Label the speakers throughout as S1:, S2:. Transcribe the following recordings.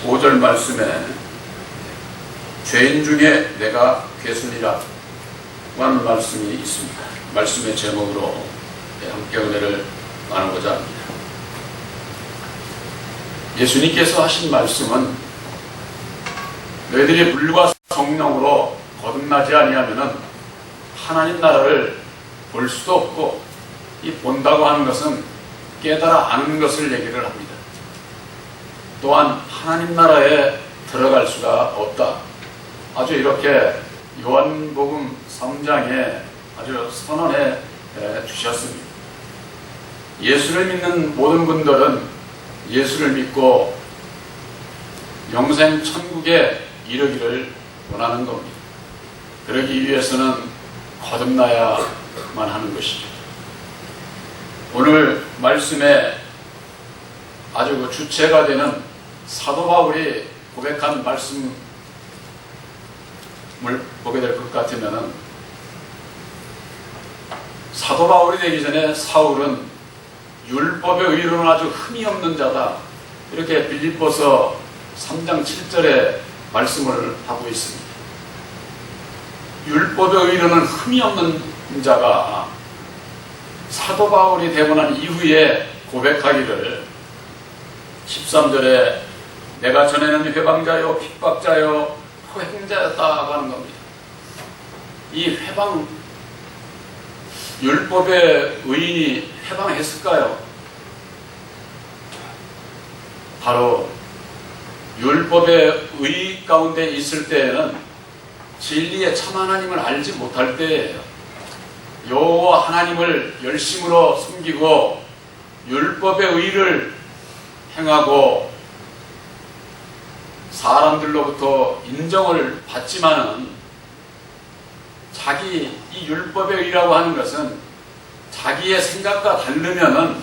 S1: 5절 말씀에 죄인 중에 내가 괴순이라 하는 말씀이 있습니다. 말씀의 제목으로 함께 은혜를 나누고자 합니다. 예수님께서 하신 말씀은 너희들이 물과 성령으로 거듭나지 아니하면은 하나님 나라를 볼 수도 없고, 이 본다고 하는 것은 깨달아 아는 것을 얘기를 합니다. 또한 하나님 나라에 들어갈 수가 없다. 아주 이렇게 요한복음 3장에 아주 선언해 주셨습니다. 예수를 믿는 모든 분들은 예수를 믿고 영생 천국에 이르기를 원하는 겁니다. 그러기 위해서는 거듭나야만 하는 것이죠. 오늘 말씀에 아주 그 주체가 되는 사도 바울이 고백한 말씀을 보게 될 것 같으면, 사도 바울이 되기 전에 사울은 율법의 의로는 아주 흠이 없는 자다, 이렇게 빌립보서 3장 7절에 말씀을 하고 있습니다. 율법의 의로는 흠이 없는 자가 사도 바울이 되고 난 이후에 고백하기를 13절에 내가 전에는 회방자요 핍박자요 포행자였다고 하는 겁니다. 이 회방, 율법의 의인이 회방했을까요? 바로 율법의 의 가운데 있을 때에는 진리의 참 하나님을 알지 못할 때예요. 여호와 하나님을 열심으로 섬기고 율법의 의를 행하고 사람들로부터 인정을 받지만은, 자기 이 율법의 의라고 하는 것은 자기의 생각과 다르면은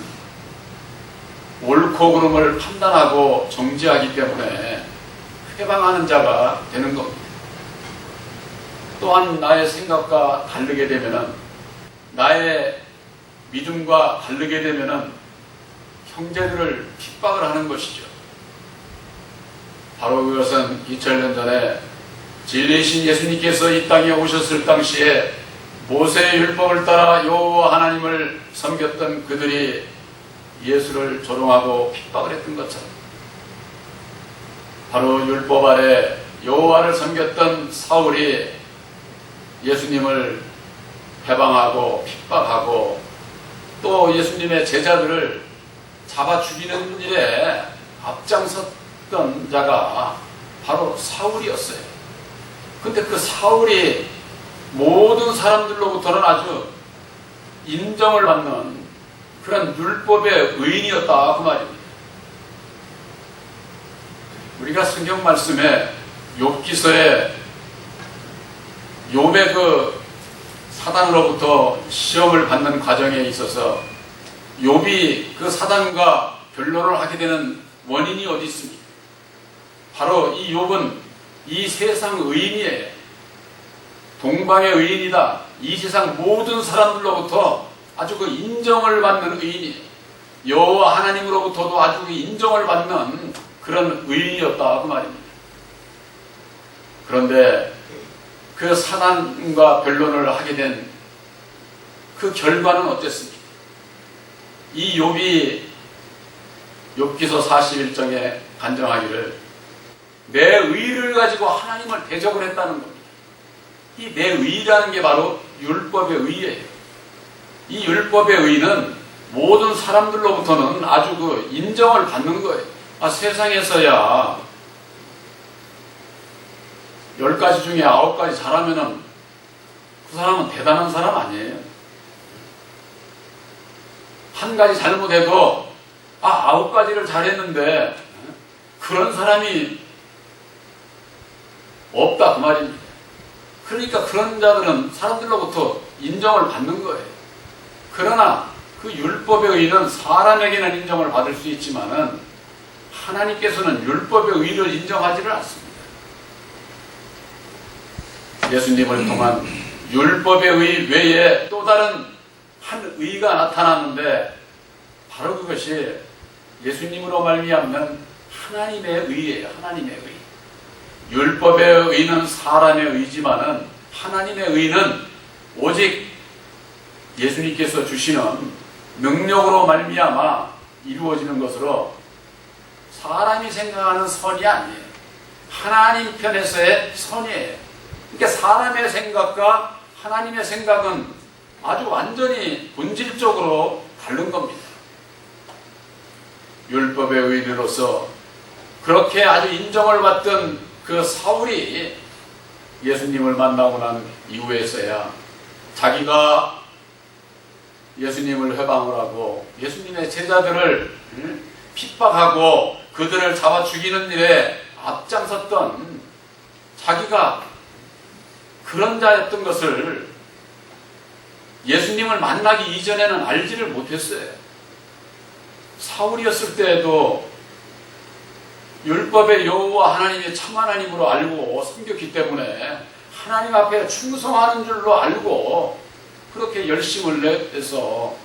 S1: 옳고 그름을 판단하고 정지하기 때문에 회방하는 자가 되는 겁니다. 또한 나의 생각과 다르게 되면은, 나의 믿음과 다르게 되면은 형제들을 핍박을 하는 것이죠. 바로 그것은 2000년 전에 진리이신 예수님께서 이 땅에 오셨을 당시에 모세의 율법을 따라 여호와 하나님을 섬겼던 그들이 예수를 조롱하고 핍박을 했던 것처럼, 바로 율법 아래 여호와를 섬겼던 사울이 예수님을 해방하고 핍박하고 또 예수님의 제자들을 잡아 죽이는 일에 앞장섰던 자가 바로 사울이었어요. 근데 그 사울이 모든 사람들로부터는 아주 인정을 받는 그런 율법의 의인이었다, 그 말입니다. 우리가 성경 말씀에 욥기서에 욥의 그 사단으로부터 시험을 받는 과정에 있어서 욥이 그 사단과 변론을 하게 되는 원인이 어디 있습니까? 바로 이 욥은 이 세상 의인이에요. 동방의 의인이다. 이 세상 모든 사람들로부터 아주 그 인정을 받는 의인이에요. 여호와 하나님으로부터도 아주 그 인정을 받는 그런 의인이었다, 그 말입니다. 그런데 그 사단과 변론을 하게 된 그 결과는 어땠습니까? 이 욥이 욥기서 41장에 간증하기를 내 의를 가지고 하나님을 대적을 했다는 겁니다. 이 내 의라는 게 바로 율법의 의예요. 이 율법의 의는 모든 사람들로부터는 아주 그 인정을 받는 거예요. 세상에서야 10가지 중에 9가지 잘하면은 그 사람은 대단한 사람 아니에요. 한 가지 잘못해도 9가지를 잘했는데 그런 사람이 없다, 그 말입니다. 그러니까 그런 자들은 사람들로부터 인정을 받는 거예요. 그러나 그 율법의 의는 사람에게는 인정을 받을 수 있지만은 하나님께서는 율법의 의를 인정하지를 않습니다. 예수님을 통한 율법의 의 외에 또 다른 한 의가 나타났는데 바로 그것이 예수님으로 말미암는 하나님의 의예요. 하나님의 의. 율법의 의는 사람의 의지만은 하나님의 의는 오직 예수님께서 주시는 능력으로 말미암아 이루어지는 것으로 사람이 생각하는 선이 아니에요. 하나님 편에서의 선이에요. 그러니까 사람의 생각과 하나님의 생각은 아주 완전히 본질적으로 다른 겁니다. 율법의 의리로서 그렇게 아주 인정을 받던 그 사울이 예수님을 만나고 난 이후에서야 자기가 예수님을 회방을 하고 예수님의 제자들을 핍박하고 그들을 잡아 죽이는 일에 앞장섰던 자기가 그런 자였던 것을 예수님을 만나기 이전에는 알지를 못했어요. 사울이었을 때에도 율법의 여호와 하나님의 참 하나님으로 알고 섬겼기 때문에 하나님 앞에 충성하는 줄로 알고 그렇게 열심을 내서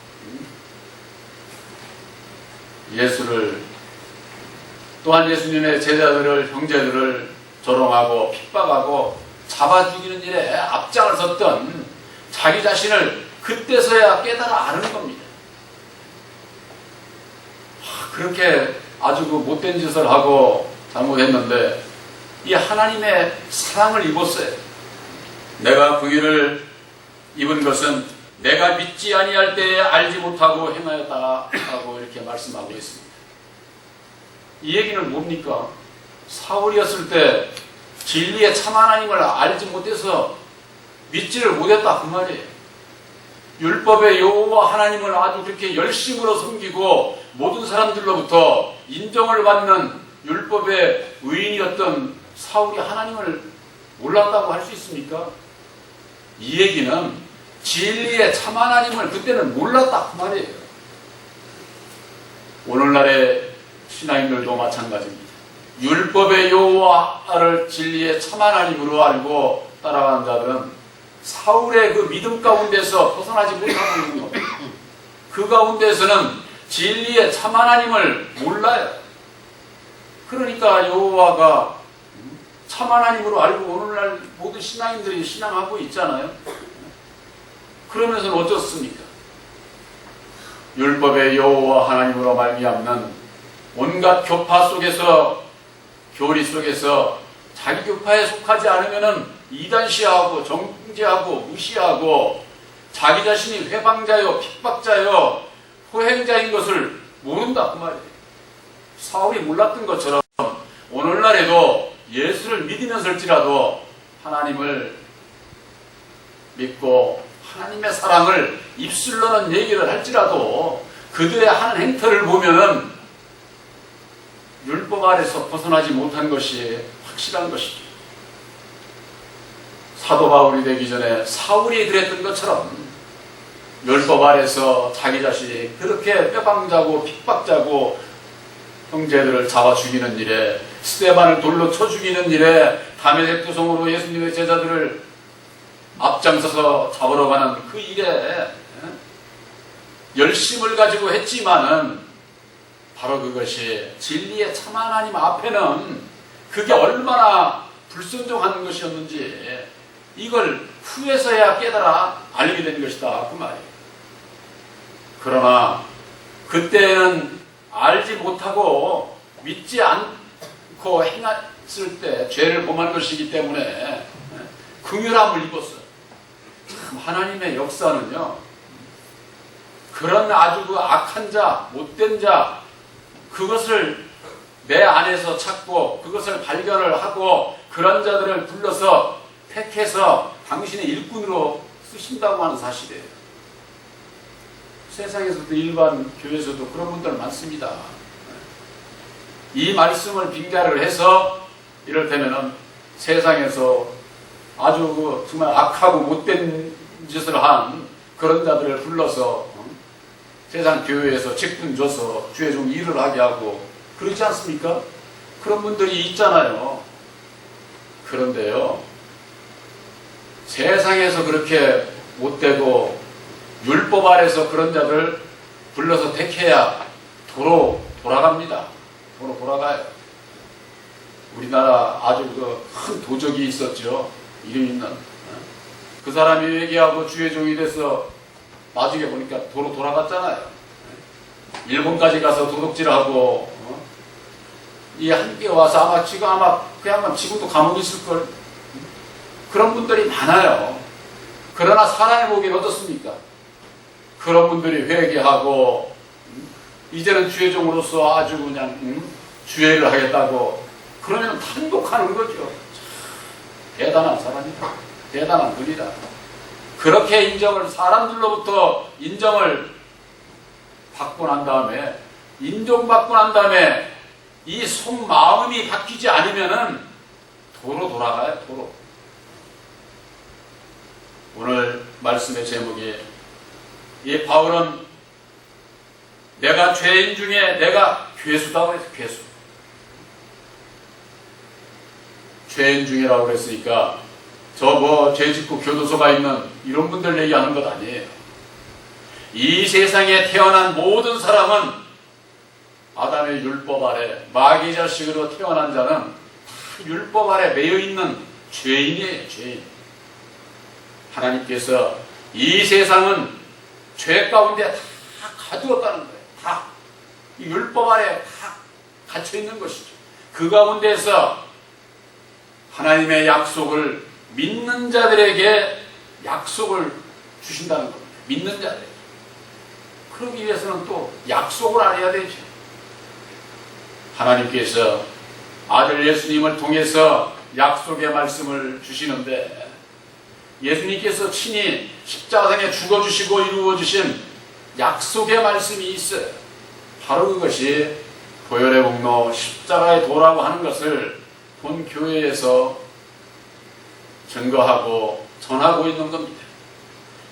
S1: 예수를 또한 예수님의 제자들을 형제들을 조롱하고 핍박하고 잡아 죽이는 일에 앞장을 섰던 자기 자신을 그때서야 깨달아 아는 겁니다. 그렇게 아주 그 못된 짓을 하고 잘못했는데 이 하나님의 사랑을 입었어요. 내가 그 일을 입은 것은 내가 믿지 아니할 때에 알지 못하고 행하였다 하고 이렇게 말씀하고 있습니다. 이 얘기는 뭡니까? 사울이었을 때 진리의 참 하나님을 알지 못해서 믿지를 못했다 그 말이에요. 율법의 여호와 하나님을 아주 그렇게 열심으로 섬기고 모든 사람들로부터 인정을 받는 율법의 의인이었던 사울이 하나님을 몰랐다고 할 수 있습니까? 이 얘기는 진리의 참 하나님을 그때는 몰랐다 그 말이에요. 오늘날의 신앙인들도 마찬가지입니다. 율법의 여호와를 진리의 참 하나님으로 알고 따라가는 자들은 사울의 그 믿음 가운데서 벗어나지 못하고 있는 겁니다. 그 가운데서는 진리의 참 하나님을 몰라요. 그러니까 여호와가 참 하나님으로 알고 오늘날 모든 신앙인들이 신앙하고 있잖아요. 그러면서는 어떻습니까? 율법의 여호와 하나님으로 말미암는 온갖 교파 속에서 교리 속에서 자기 교파에 속하지 않으면은 이단시하고 정죄하고 무시하고 자기 자신이 회방자요 핍박자요 호행자인 것을 모른다 그 말이에요. 사울이 몰랐던 것처럼 오늘날에도 예수를 믿으면서일지라도 하나님을 믿고 하나님의 사랑을 입술로는 얘기를 할지라도 그들의 하는 행태를 보면은 율법 아래서 벗어나지 못한 것이 확실한 것이죠. 사도 바울이 되기 전에 사울이 그랬던 것처럼 율법 아래서 자기 자신이 그렇게 빼방자고 핍박자고 형제들을 잡아 죽이는 일에 스데반을 돌로 쳐 죽이는 일에 다메섹 도성으로 예수님의 제자들을 앞장서서 잡으러 가는 그 일에 열심을 가지고 했지만은 바로 그것이 진리의 참 하나님 앞에는 그게 얼마나 불순종하는 것이었는지 이걸 후에서야 깨달아 알게 된 것이다 그 말이에요. 그러나 그때는 알지 못하고 믿지 않고 행했을 때 죄를 범한 것이기 때문에 긍휼함을 입었어요. 참 하나님의 역사는요, 그런 아주 그 악한 자, 못된 자, 그것을 내 안에서 찾고 그것을 발견을 하고 그런 자들을 불러서 택해서 당신의 일꾼으로 쓰신다고 하는 사실이에요. 세상에서도 일반 교회에서도 그런 분들 많습니다. 이 말씀을 빙자를 해서 이를테면은 세상에서 아주 그 정말 악하고 못된 짓을 한 그런 자들을 불러서 세상 교회에서 직분 줘서 주의 종 일을 하게 하고 그렇지 않습니까? 그런 분들이 있잖아요. 그런데요, 세상에서 그렇게 못되고 율법 아래서 그런 자들 불러서 택해야 도로 돌아갑니다. 도로 돌아가요. 우리나라 아주 큰 도적이 있었죠. 이름 있는. 그 사람이 회개하고 주의 종이 돼서 나중에 보니까 도로 돌아갔잖아요. 일본까지 가서 도둑질하고 이 함께 와서 아마 지금 그냥 지금도 감옥에 있을걸. 그런 분들이 많아요. 그러나 사람의 보기엔 어떻습니까? 그런 분들이 회개하고 이제는 주의 종으로서 아주 그냥 주의를 하겠다고 그러면 탄독하는 거죠. 대단한 사람이다. 대단한 분이다. 그렇게 사람들로부터 인정을 받고 난 다음에, 인정받고 난 다음에 이 속마음이 바뀌지 않으면은 도로 돌아가요, 도로. 오늘 말씀의 제목이, 이 바울은 내가 죄인 중에 내가 괴수다고 해서 괴수. 죄인 중이라고 그랬으니까 죄 짓고 교도소가 있는 이런 분들 얘기하는 것 아니에요. 이 세상에 태어난 모든 사람은 아담의 율법 아래 마귀 자식으로 태어난 자는 율법 아래 매여 있는 죄인이에요. 죄인. 하나님께서 이 세상은 죄 가운데 다 가두었다는 거예요. 다. 이 율법 아래 다 갇혀 있는 것이죠. 그 가운데서 하나님의 약속을 믿는 자들에게 약속을 주신다는 겁니다. 믿는 자들에게. 그러기 위해서는 또 약속을 알아야 되죠. 하나님께서 아들 예수님을 통해서 약속의 말씀을 주시는데, 예수님께서 친히 십자가상에 죽어주시고 이루어주신 약속의 말씀이 있어요. 바로 그것이 보혈의 복로 십자가의 도라고 하는 것을 본 교회에서 증거하고 전하고 있는 겁니다.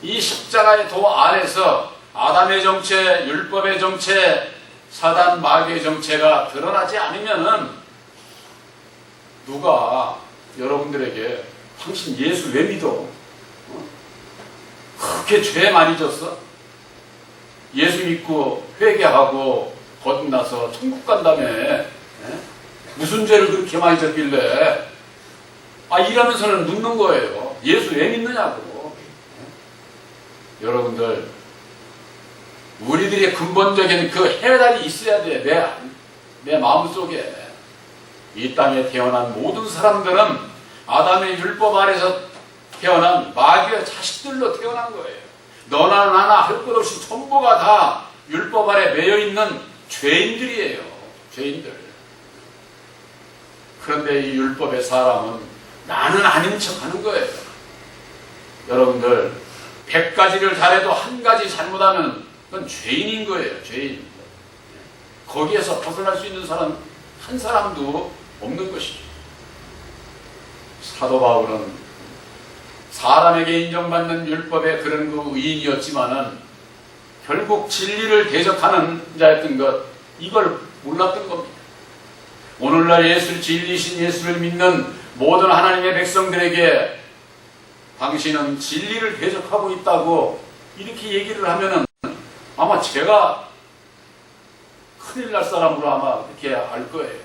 S1: 이 십자가의 도 안에서 아담의 정체, 율법의 정체, 사단 마귀의 정체가 드러나지 않으면은 누가 여러분들에게 당신 예수 왜 믿어? 그렇게 죄 많이 졌어? 예수 믿고 회개하고 거듭나서 천국 간다며? 무슨 죄를 그렇게 많이 졌길래? 이러면서는 묻는 거예요. 예수 왜 믿느냐고. 여러분들, 우리들의 근본적인 그 해답이 있어야 돼. 내 마음속에. 이 땅에 태어난 모든 사람들은 아담의 율법 아래서 태어난 마귀의 자식들로 태어난 거예요. 너나 나나 할 것 없이 전부가 다 율법 아래 매여 있는 죄인들이에요. 죄인들. 그런데 이 율법의 사람은 나는 아닌 척 하는 거예요. 여러분들, 100가지를 잘해도 한 가지 잘못하면 그건 죄인인 거예요. 죄인. 거기에서 벗어날 수 있는 사람 한 사람도 없는 것이죠. 사도 바울은 사람에게 인정받는 율법의 그런 그 의인이었지만은 결국 진리를 대적하는 자였던 것, 이걸 몰랐던 겁니다. 오늘날 진리신 예수를 믿는 모든 하나님의 백성들에게 당신은 진리를 대적하고 있다고 이렇게 얘기를 하면은 아마 제가 큰일 날 사람으로 아마 그렇게 알 거예요.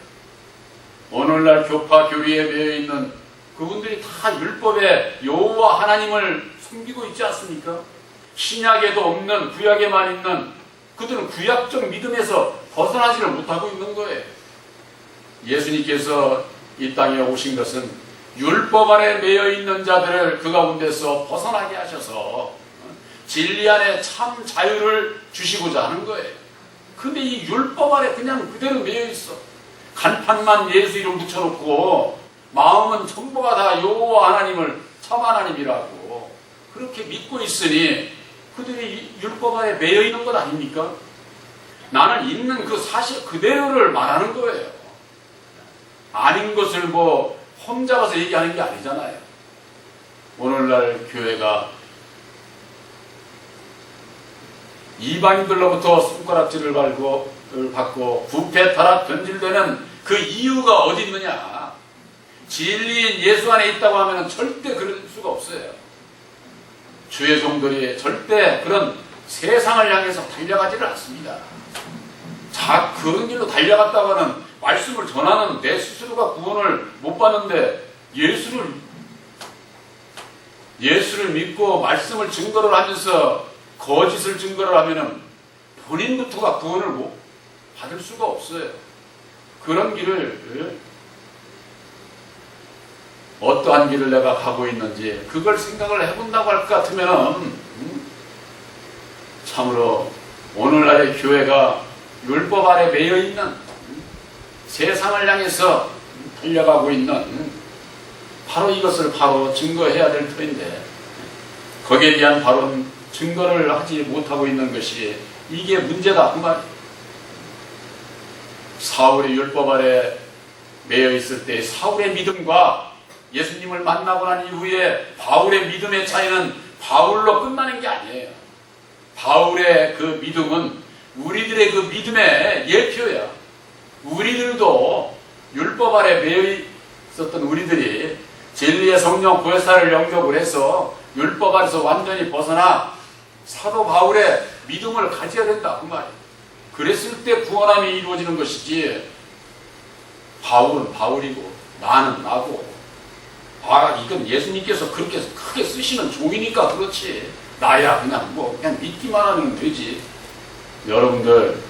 S1: 오늘날 교파 교리에 매여 있는 그분들이 다 율법의 여호와 하나님을 섬기고 있지 않습니까? 신약에도 없는 구약에만 있는, 그들은 구약적 믿음에서 벗어나지를 못하고 있는 거예요. 예수님께서 이 땅에 오신 것은 율법 안에 매여 있는 자들을 그 가운데서 벗어나게 하셔서 진리 안에 참 자유를 주시고자 하는 거예요. 근데 이 율법 안에 그냥 그대로 매여 있어. 간판만 예수 이름 붙여놓고 마음은 전부가 다 여호와 하나님을 참 하나님이라고 그렇게 믿고 있으니 그들이 율법 안에 매여 있는 것 아닙니까? 나는 있는 그 사실 그대로를 말하는 거예요. 아닌 것을 험잡아서 얘기하는 게 아니잖아요. 오늘날 교회가 이방인들로부터 손가락질을 받고 부패 타락 변질되는 그 이유가 어디 있느냐? 진리인 예수 안에 있다고 하면 절대 그럴 수가 없어요. 주의 종들이 절대 그런 세상을 향해서 달려가지를 않습니다. 다 그런 길로 달려갔다가는 말씀을 전하는 내 스스로가 구원을 못 받는데 예수를 믿고 말씀을 증거를 하면서 거짓을 증거를 하면은 본인부터가 구원을 못 받을 수가 없어요. 그런 길을 어떠한 길을 내가 가고 있는지 그걸 생각을 해본다고 할 것 같으면 참으로 오늘날의 교회가 율법 아래 매여 있는 세상을 향해서 달려가고 있는 바로 이것을 바로 증거해야 될 터인데 거기에 대한 바로 증거를 하지 못하고 있는 것이 이게 문제다 그 말. 사울의 율법 아래 매여 있을 때 사울의 믿음과 예수님을 만나고 난 이후에 바울의 믿음의 차이는 바울로 끝나는 게 아니에요. 바울의 그 믿음은 우리들의 그 믿음의 예표야. 우리들도 율법 아래 매여 있었던 우리들이 진리의 성령 보혜사를 영접을 해서 율법 아래서 완전히 벗어나 사도 바울의 믿음을 가져야 된다 그 말이에요. 그랬을 때 구원함이 이루어지는 것이지 바울은 바울이고 나는 나고 이건 예수님께서 그렇게 크게 쓰시는 종이니까 그렇지 나야 그냥 믿기만 하면 되지. 여러분들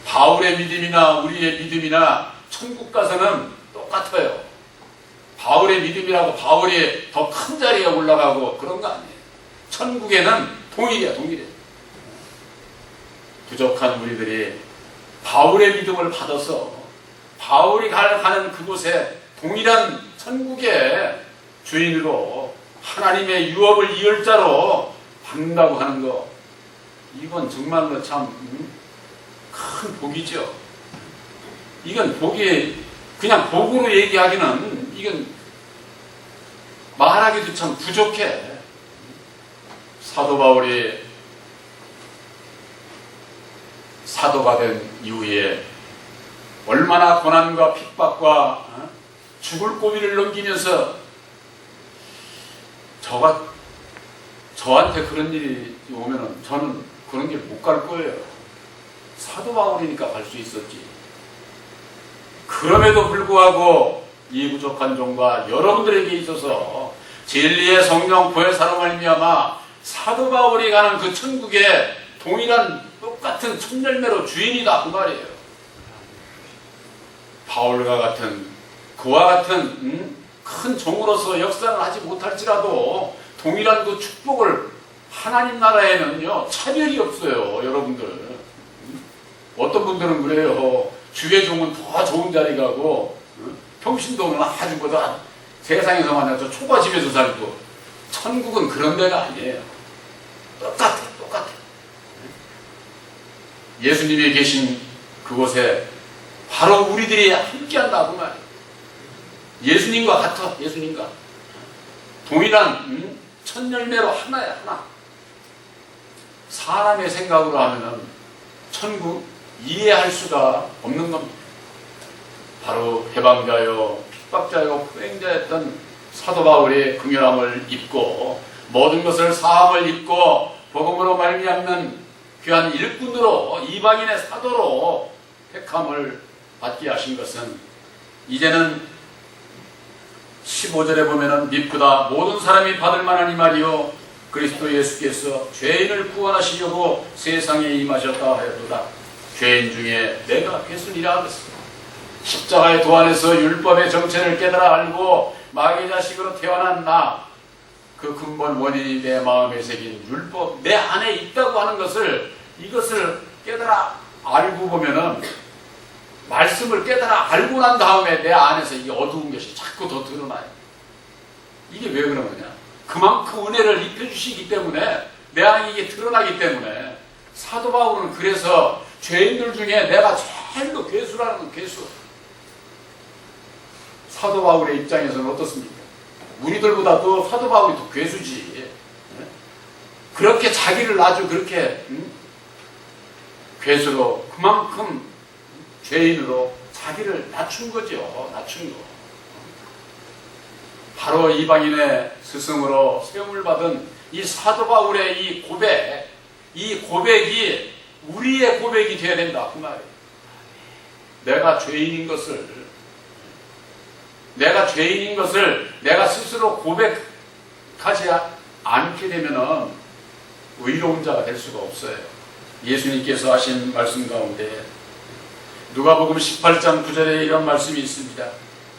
S1: 바울의 믿음이나 우리의 믿음이나 천국 가서는 똑같아요. 바울의 믿음이라고 바울이 더 큰 자리에 올라가고 그런 거 아니에요. 천국에는 동일해. 부족한 우리들이 바울의 믿음을 받아서 바울이 가는 그곳에 동일한 천국의 주인으로 하나님의 유업을 이을 자로 받는다고 하는 거 이건 정말로 참 큰 복이죠. 이건 복이 그냥 복으로 얘기하기는 이건 말하기도 참 부족해. 사도 바울이 사도가 된 이후에 얼마나 고난과 핍박과 죽을 고비를 넘기면서 저한테 그런 일이 오면은 저는 그런 길 못 갈 거예요. 사도 바울이니까 갈 수 있었지. 그럼에도 불구하고 이 부족한 종과 여러분들에게 있어서 진리의 성령 보혜사로 말미암아 사도 바울이 가는 그 천국에 동일한 똑같은 첫 열매로 주인이다 그 말이에요. 그와 같은 큰 종으로서 역사를 하지 못할지라도 동일한 그 축복을 하나님 나라에는요 차별이 없어요. 여러분들 어떤 분들은 그래요. 주의 종은 더 좋은 자리 가고 평신도는 아주 보다 세상에서 만나서 초가집에서 살고 천국은 그런 데가 아니에요. 똑같아. 예수님이 계신 그곳에 바로 우리들이 함께한다고 말이에요. 예수님과 같아. 예수님과 동일한 첫 열매로 하나야 하나. 사람의 생각으로 하면은 천국 이해할 수가 없는 겁니다. 바로 해방자요 핍박자요 포행자였던 사도 바울의 긍휼함을 입고 모든 것을 사함을 입고 복음으로 말미암는 귀한 일꾼으로 이방인의 사도로 택함을 받게 하신 것은 이제는 15절에 보면은 미쁘다 모든 사람이 받을 만한 이 말이요 그리스도 예수께서 죄인을 구원하시려고 세상에 임하셨다 하였도다. 죄인 중에 내가 괴순이라 하겠습니다. 십자가의 도안에서 율법의 정체를 깨달아 알고 마귀 자식으로 태어난 나 그 근본 원인이 내 마음에 새긴 율법 내 안에 있다고 하는 것을 이것을 깨달아 알고 보면은 말씀을 깨달아 알고 난 다음에 내 안에서 이게 어두운 것이 자꾸 더 드러나요. 이게 왜 그런 거냐? 그만큼 은혜를 입혀주시기 때문에 내 안에 이게 드러나기 때문에 사도 바울은 그래서 죄인들 중에 내가 제일로 괴수라는 건 괴수. 사도 바울의 입장에서는 어떻습니까? 우리들보다도 사도 바울이 더 괴수지. 그렇게 자기를 아주 그렇게 괴수로 그만큼 죄인으로 자기를 낮춘 거죠. 낮춘 거. 바로 이방인의 스승으로 세움을 받은 이 사도 바울의 이 고백이 우리의 고백이 되어야 된다 그 말이에요. 내가 죄인인 것을 내가 스스로 고백하지 않게 되면은 의로운 자가 될 수가 없어요. 예수님께서 하신 말씀 가운데 누가복음 18장 9절에 이런 말씀이 있습니다.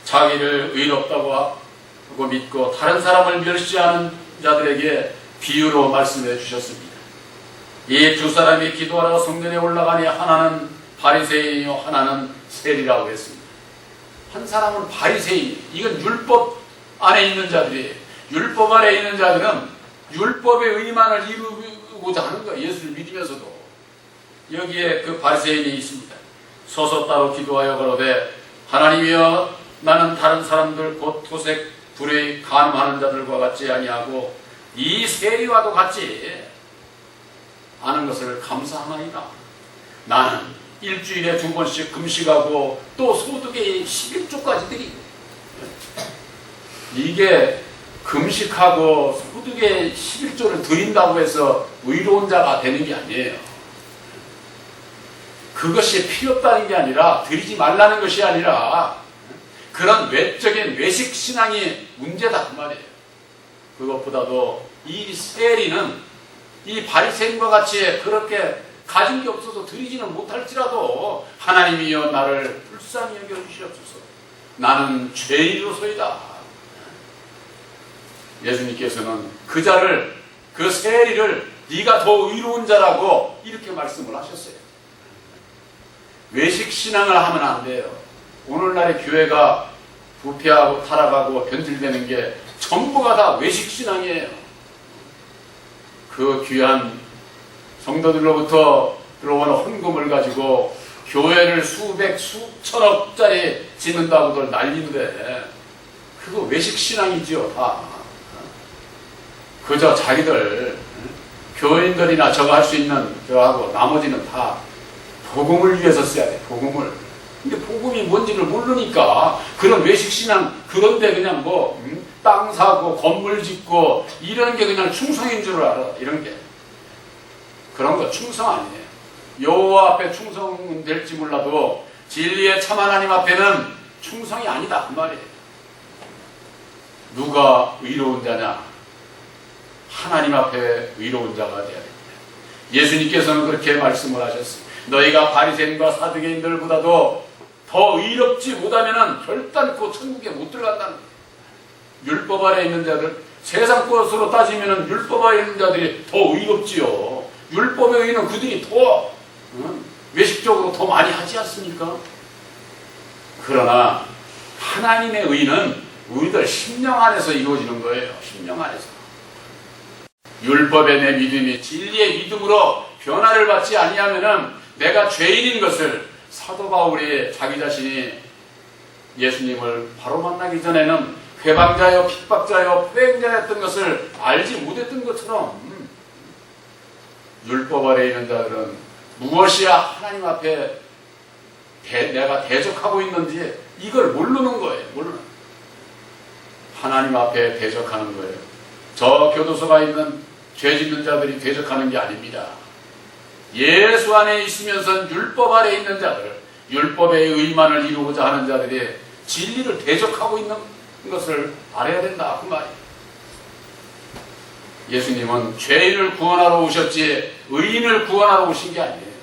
S1: 자기를 의롭다고 하고 믿고 다른 사람을 멸시하는 자들에게 비유로 말씀해 주셨습니다. 이 두 사람이 기도하러 성전에 올라가니 하나는 바리새인이요 하나는 세리라고 했습니다. 한 사람은 바리새인, 이건 율법 안에 있는 자들이에요. 율법 안에 있는 자들은 율법의 의만을 이루고자 하는 거예요. 예수를 믿으면서도. 여기에 그 바리새인이 있습니다. 서서 따로 기도하여 가로되 하나님이여 나는 다른 사람들 곧 토색 불의 간음하는 자들과 같지 아니하고 이 세리와도 같지 않은 것을 감사하나이다. 나는 일주일에 2번씩 금식하고 또 소득의 11조까지 드리고. 이게 금식하고 소득의 11조를 드린다고 해서 의로운 자가 되는 게 아니에요. 그것이 필요 없다는 게 아니라, 드리지 말라는 것이 아니라 그런 외적인 외식 신앙이 문제다 그 말이에요. 그것보다도 이 세리는 이 바리새인과 같이 그렇게 가진 게 없어서 드리지는 못할지라도 하나님이여 나를 불쌍히 여겨주시옵소서. 나는 죄인으로소이다. 예수님께서는 그 자를, 그 세리를 네가 더 의로운 자라고 이렇게 말씀을 하셨어요. 외식 신앙을 하면 안 돼요. 오늘날의 교회가 부패하고 타락하고 변질되는 게 전부가 다 외식 신앙이에요. 그 귀한 성도들로부터 들어오는 헌금을 가지고 교회를 수백 수천억짜리 짓는다고들 난리인데 그거 외식 신앙이지요. 다 그저 자기들 교인들이나 저거 할 수 있는 저하고 나머지는 다 복음을 위해서 써야 돼. 복음을. 근데 복음이 뭔지를 모르니까 그런 외식신앙 그런데 그냥 땅 사고 건물 짓고 이런 게 그냥 충성인 줄 알아. 이런 게 그런 거 충성 아니에요. 여호와 앞에 충성은 될지 몰라도 진리의 참 하나님 앞에는 충성이 아니다 그 말이에요. 누가 의로운 자냐? 하나님 앞에 의로운 자가 되어야 됩니다. 예수님께서는 그렇게 말씀을 하셨습니다. 너희가 바리새인과 사두개인들보다도 더 의롭지 못하면 결단코 천국에 못 들어간다는 거예요. 율법 아래 있는 자들, 세상 것으로 따지면 율법 아래 있는 자들이 더 의롭지요. 율법의 의는 그들이 더 외식적으로 더 많이 하지 않습니까? 그러나 하나님의 의는 우리들 심령 안에서 이루어지는 거예요. 심령 안에서. 율법의 내 믿음이 진리의 믿음으로 변화를 받지 아니하면은 내가 죄인인 것을 사도 바울이 자기 자신이 예수님을 바로 만나기 전에는 회방자여 핍박자여 포행자였던 것을 알지 못했던 것처럼 율법 아래 있는 자들은 무엇이야 하나님 앞에 내가 대적하고 있는지 이걸 모르는 거예요. 모르는. 하나님 앞에 대적하는 거예요. 저 교도소가 있는 죄 짓는 자들이 대적하는 게 아닙니다. 예수 안에 있으면서 율법 아래 있는 자들, 율법의 의만을 이루고자 하는 자들이 진리를 대적하고 있는 것을 알아야 된다 그 말이에요. 예수님은 죄인을 구원하러 오셨지 의인을 구원하러 오신 게 아니에요.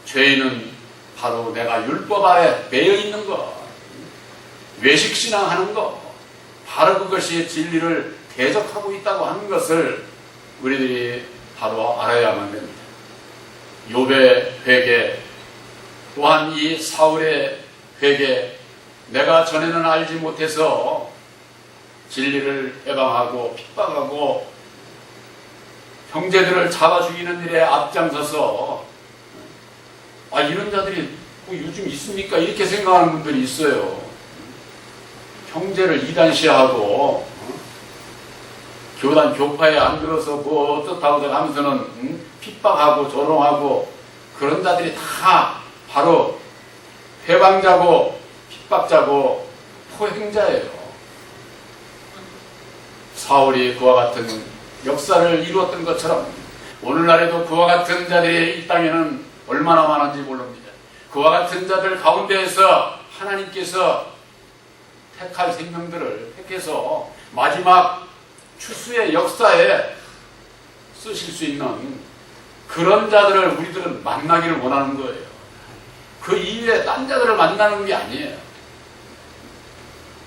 S1: 죄인은 바로 내가 율법 아래 매여 있는 것, 외식신앙하는 것, 바로 그것이 진리를 대적하고 있다고 하는 것을 우리들이 바로 알아야만 됩니다. 욥의 회개, 또한 이 사울의 회개, 내가 전에는 알지 못해서 진리를 해방하고 핍박하고 형제들을 잡아 죽이는 일에 앞장서서 이런 자들이 요즘 있습니까? 이렇게 생각하는 분들이 있어요. 형제를 이단시하고 교단 교파에 안 들어서 뭐 어떻다고 하면서는 핍박하고 조롱하고 그런 자들이 다 바로 회방자고 핍박자고 포행자예요. 사울이 그와 같은 역사를 이루었던 것처럼 오늘날에도 그와 같은 자들이 이 땅에는 얼마나 많은지 모릅니다. 그와 같은 자들 가운데에서 하나님께서 택할 생명들을 택해서 마지막 추수의 역사에 쓰실 수 있는 그런 자들을 우리들은 만나기를 원하는 거예요. 그 이외에 딴 자들을 만나는 게 아니에요.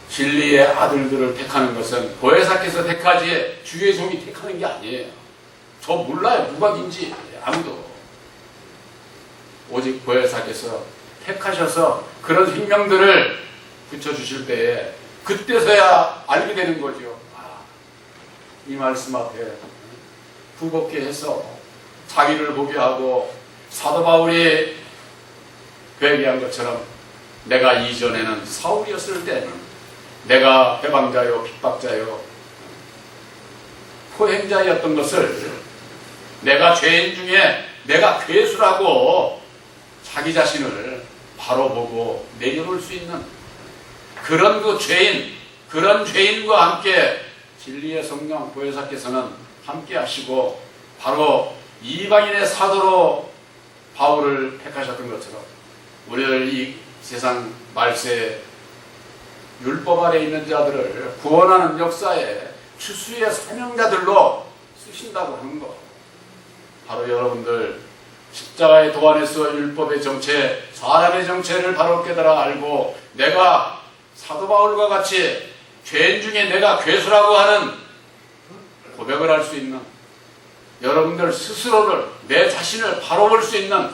S1: 진리의 아들들을 택하는 것은 보혜사께서 택하지 주의 종이 택하는 게 아니에요. 저 몰라요. 누가인지 아무도. 오직 보혜사께서 택하셔서 그런 생명들을 붙여주실 때에 그때서야 알게 되는 거죠. 이 말씀 앞에 부겁게 해서 자기를 보게 하고 사도 바울이 회개한 것처럼 내가 이전에는 사울이었을 때는 내가 해방자요 핍박자요 포행자였던 것을 내가 죄인 중에 내가 괴수라고 자기 자신을 바로 보고 내려놓을 수 있는 그런 그런 죄인과 함께 진리의 성령 보혜사께서는 함께 하시고 바로 이방인의 사도로 바울을 택하셨던 것처럼 우리를 이 세상 말세 율법 아래 있는 자들을 구원하는 역사에 추수의 사명자들로 쓰신다고 하는 것. 바로 여러분들 십자가의 도안에서 율법의 정체, 사람의 정체를 바로 깨달아 알고 내가 사도 바울과 같이 죄인 중에 내가 괴수라고 하는 고백을 할 수 있는 여러분들 스스로를 내 자신을 바로 볼 수 있는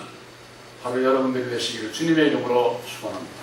S1: 바로 여러분들이 되시기를 주님의 이름으로 축원합니다.